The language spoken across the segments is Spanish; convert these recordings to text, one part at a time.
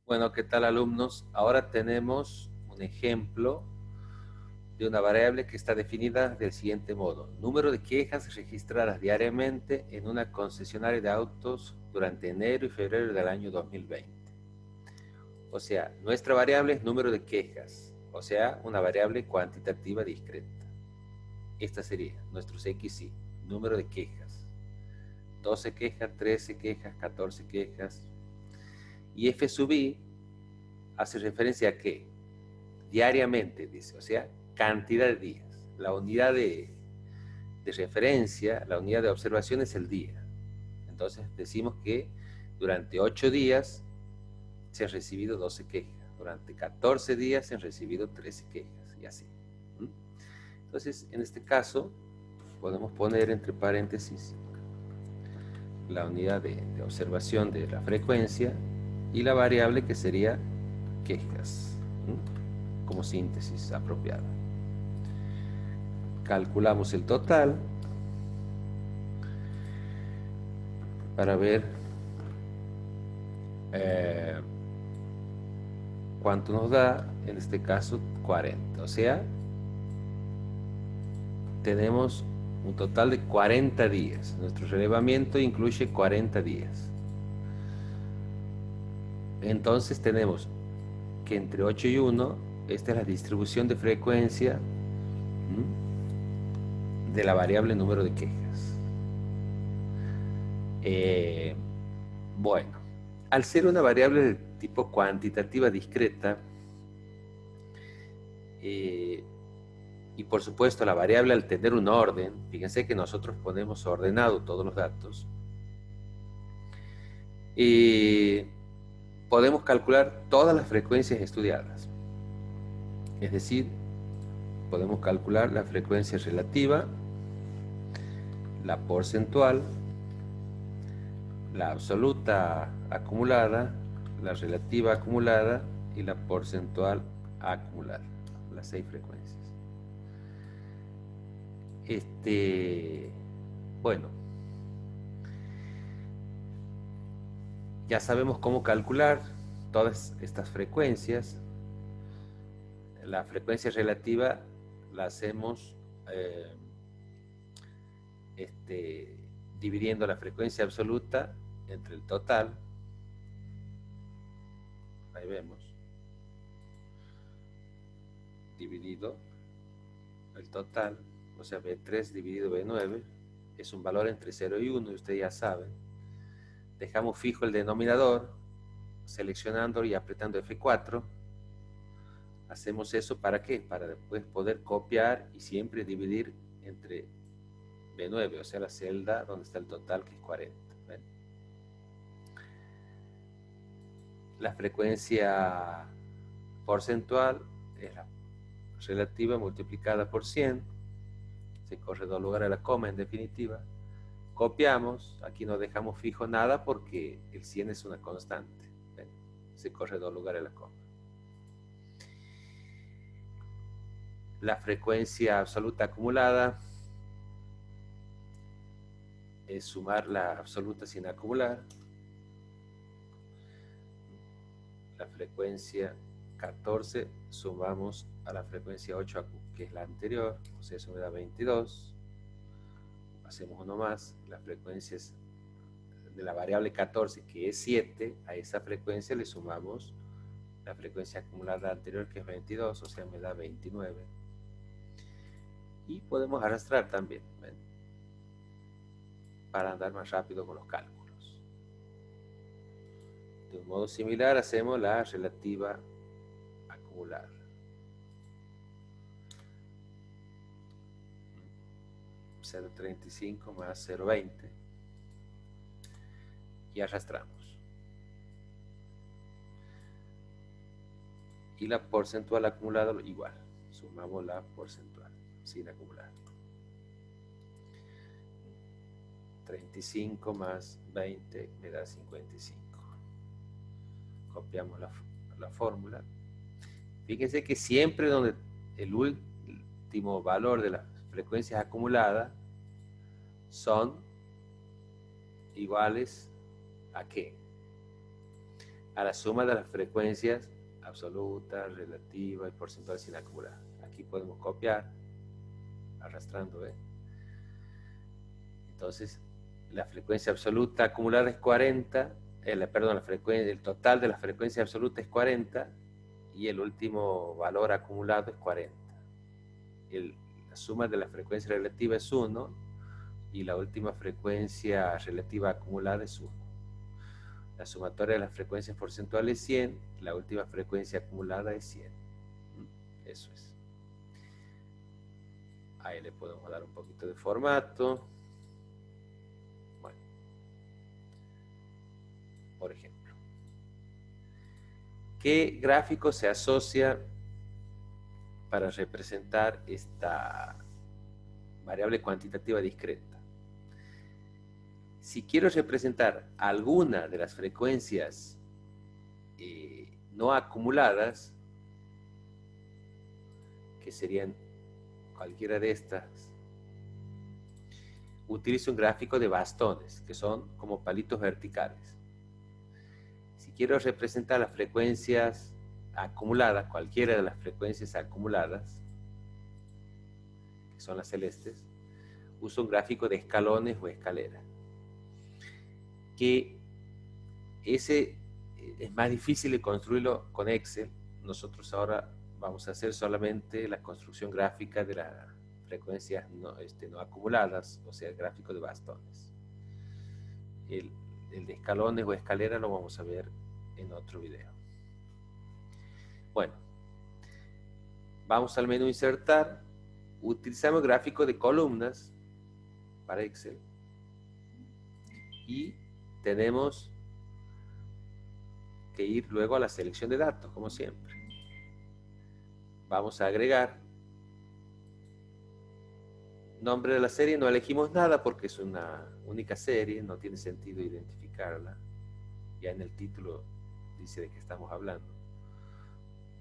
Bueno, ¿qué tal, alumnos? Ahora tenemos un ejemplo de una variable que está definida del siguiente modo. Número de quejas registradas diariamente en una concesionaria de autos durante enero y febrero del año 2020. O sea, nuestra variable es número de quejas, o sea, una variable cuantitativa discreta. Esta sería nuestros XY, número de quejas. 12 quejas, 13 quejas, 14 quejas. Y F sub I hace referencia a qué? Diariamente, dice, o sea, cantidad de días. La unidad de referencia, la unidad de observación es el día. Entonces decimos que durante 8 días se han recibido 12 quejas, durante 14 días se han recibido 13 quejas y así. Entonces, en este caso, podemos poner entre paréntesis la unidad de observación de la frecuencia y la variable que sería quejas, como síntesis apropiada. Calculamos el total para ver cuánto nos da, en este caso 40. O sea, tenemos un total de 40 días. Nuestro relevamiento incluye 40 días. Entonces tenemos que entre 8 y 1, esta es la distribución de frecuencia de la variable número de quejas. Bueno, al ser una variable de tipo cuantitativa discreta, y por supuesto la variable al tener un orden, fíjense que nosotros ponemos ordenado todos los datos, podemos calcular todas las frecuencias estudiadas. Es decir, podemos calcular la frecuencia relativa, la porcentual, la absoluta acumulada, la relativa acumulada y la porcentual acumulada, las 6 frecuencias. Bueno, ya sabemos cómo calcular todas estas frecuencias. La frecuencia relativa la hacemos dividiendo la frecuencia absoluta entre el total. Ahí vemos. Dividido el total, o sea, B3 dividido B9, es un valor entre 0 y 1, y ustedes ya saben. Dejamos fijo el denominador, seleccionando y apretando F4. Hacemos eso ¿para qué? Para después poder copiar y siempre dividir entre B9, o sea, la celda donde está el total, que es 40. ¿Ven? La frecuencia porcentual es la relativa multiplicada por 100. Se corre 2 lugares a la coma, en definitiva. Copiamos, aquí no dejamos fijo nada porque el 100 es una constante. ¿Ven? Se corre 2 lugares a la coma. La frecuencia absoluta acumulada es sumar la absoluta sin acumular. La frecuencia 14 sumamos a la frecuencia 8, que es la anterior, o sea, eso me da 22. Hacemos uno más, la frecuencia es de la variable 14, que es 7, a esa frecuencia le sumamos la frecuencia acumulada anterior, que es 22, o sea, me da 29. Y podemos arrastrar también, ¿ven? Para andar más rápido con los cálculos. De un modo similar hacemos la relativa acumulada. 0,35 más 0,20 y arrastramos. Y la porcentual acumulada igual, sumamos la porcentual sin acumular. 35 más 20 me da 55. Copiamos la fórmula. Fíjense que siempre donde el último valor de las frecuencias acumuladas son iguales ¿a qué? a la suma de las frecuencias absoluta, relativa y porcentual sin acumular. Aquí podemos copiar, arrastrando, ¿eh? Entonces, la frecuencia absoluta acumulada es 40, perdón, el total de la frecuencia absoluta es 40 y el último valor acumulado es 40. La suma de la frecuencia relativa es 1 y la última frecuencia relativa acumulada es 1. La sumatoria de las frecuencias porcentuales es 100, la última frecuencia acumulada es 100. Eso es. Ahí le podemos dar un poquito de formato. Bueno, por ejemplo, ¿qué gráfico se asocia para representar esta variable cuantitativa discreta? Si quiero representar alguna de las frecuencias no acumuladas, que serían cualquiera de estas, utilizo un gráfico de bastones, que son como palitos verticales. Si quiero representar las frecuencias acumuladas, cualquiera de las frecuencias acumuladas, que son las celestes, uso un gráfico de escalones o escalera. Que ese es más difícil de construirlo con Excel. Nosotros ahora vamos a hacer solamente la construcción gráfica de las frecuencias no acumuladas, o sea, el gráfico de bastones. El de escalones o escalera lo vamos a ver en otro video. Bueno, vamos al menú insertar, utilizamos gráfico de columnas para Excel y tenemos que ir luego a la selección de datos, como siempre. Vamos a agregar nombre de la serie, no elegimos nada porque es una única serie, no tiene sentido identificarla. Ya en el título dice de qué estamos hablando.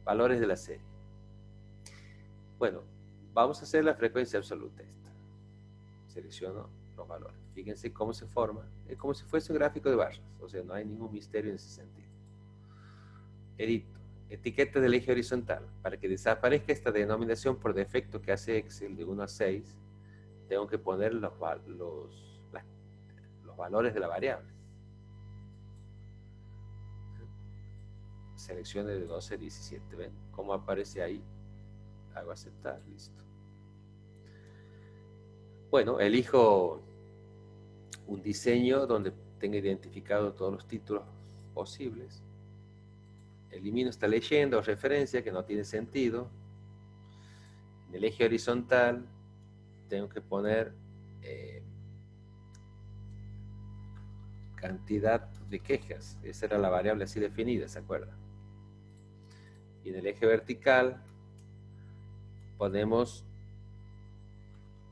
Valores de la serie. Bueno, vamos a hacer la frecuencia absoluta esta. Selecciono los valores. Fíjense cómo se forma. Es como si fuese un gráfico de barras, o sea, no hay ningún misterio en ese sentido. Edito. Etiqueta del eje horizontal. Para que desaparezca esta denominación por defecto que hace Excel de 1 a 6, tengo que poner los valores de la variable. Seleccione de 12 a 17. ¿Ven cómo aparece ahí? Hago aceptar, listo. Bueno, elijo un diseño donde tenga identificado todos los títulos posibles. Elimino esta leyenda o referencia que no tiene sentido. En el eje horizontal tengo que poner cantidad de quejas. Esa era la variable así definida, ¿se acuerdan? Y en el eje vertical ponemos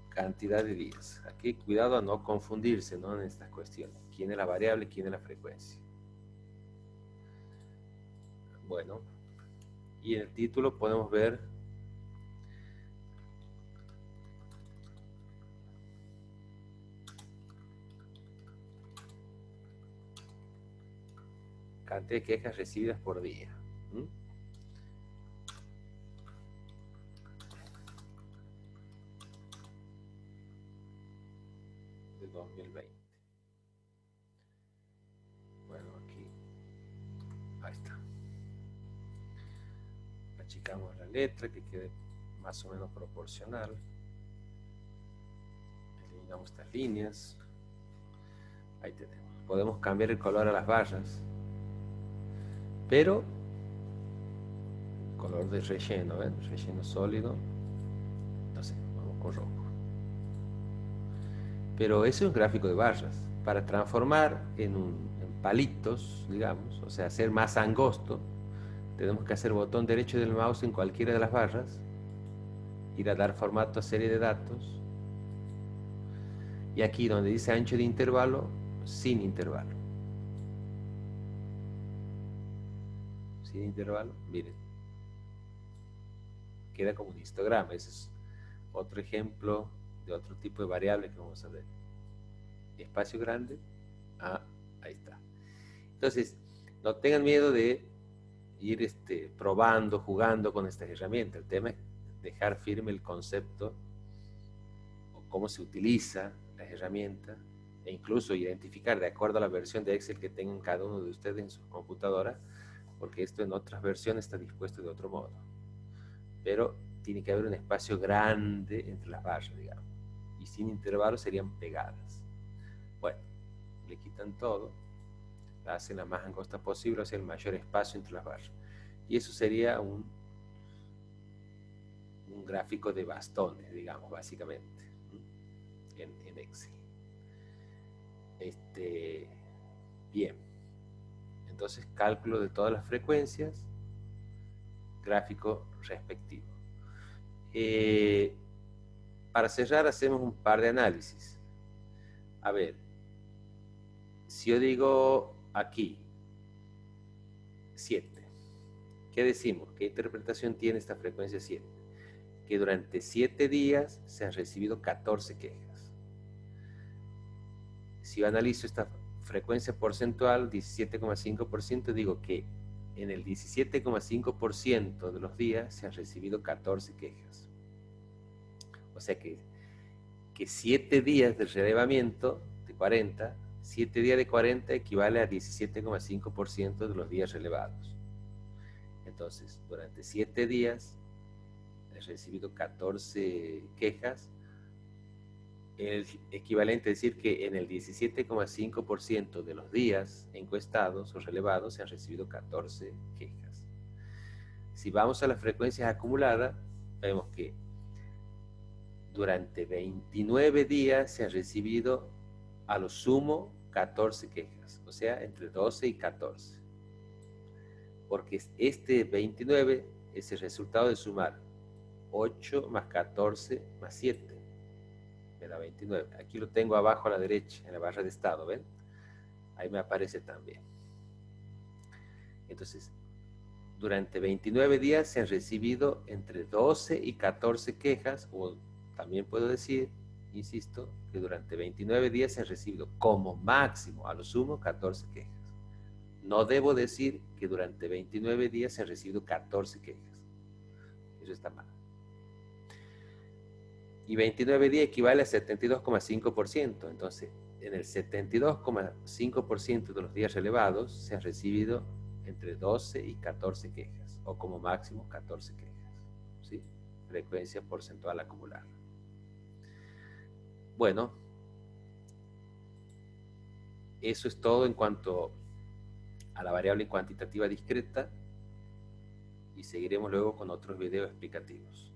cantidad de días. Aquí cuidado a no confundirse, ¿no? En estas cuestiones. ¿Quién es la variable? ¿Quién es la frecuencia? Bueno, y en el título podemos ver cantidad de quejas recibidas por día. De 2020. Bueno, aquí. Ahí está. Achicamos la letra que quede más o menos proporcional. Eliminamos estas líneas. Ahí tenemos. Podemos cambiar el color a las barras. Pero color de relleno, ¿ven? Relleno sólido. Entonces, vamos con rojo. Pero ese es un gráfico de barras. Para transformar en palitos, digamos, o sea, hacer más angosto, tenemos que hacer botón derecho del mouse en cualquiera de las barras, ir a dar formato a serie de datos, y aquí donde dice ancho de intervalo, sin intervalo. Sin intervalo, miren. Queda como un histograma. Ese es otro ejemplo de otro tipo de variable que vamos a ver. Espacio grande. Ah, ahí está. Entonces, No tengan miedo de ir probando, jugando con estas herramientas. El tema es dejar firme el concepto o cómo se utiliza las herramientas e incluso identificar de acuerdo a la versión de Excel que tengan cada uno de ustedes en su computadora, porque esto en otras versiones está dispuesto de otro modo. Pero tiene que haber un espacio grande entre las barras, digamos, y sin intervalos serían pegadas. Bueno, le quitan todo, la hacen la más angosta posible, hacia el mayor espacio entre las barras. Y eso sería un gráfico de bastones, digamos, básicamente, en Excel. Bien, entonces cálculo de todas las frecuencias, gráfico respectivo. Para cerrar hacemos un par de análisis. A ver, si yo digo aquí 7, ¿qué decimos? ¿Qué interpretación tiene esta frecuencia 7? Que durante 7 días se han recibido 14 quejas. Si yo analizo esta frecuencia porcentual, 17,5%, digo que en el 17,5% de los días se han recibido 14 quejas. O sea que 7 días de relevamiento de 40, 7 días de 40 equivale a 17,5% de los días relevados. Entonces, durante 7 días he recibido 14 quejas, es equivalente a decir que en el 17,5% de los días encuestados o relevados se han recibido 14 quejas. Si vamos a las frecuencias acumuladas, vemos que durante 29 días se han recibido a lo sumo 14 quejas, o sea, entre 12 y 14. Porque este 29 es el resultado de sumar 8 más 14 más 7. Me da 29. Aquí lo tengo abajo a la derecha, en la barra de estado, ¿ven? Ahí me aparece también. Entonces, durante 29 días se han recibido entre 12 y 14 quejas, o también puedo decir, insisto, que durante 29 días se han recibido como máximo, a lo sumo, 14 quejas. No debo decir que durante 29 días se han recibido 14 quejas. Eso está mal. Y 29 días equivale a 72,5%. Entonces, en el 72,5% de los días relevados se han recibido entre 12 y 14 quejas, o como máximo 14 quejas, ¿sí? Frecuencia porcentual acumulada. Bueno, eso es todo en cuanto a la variable cuantitativa discreta, y seguiremos luego con otros videos explicativos.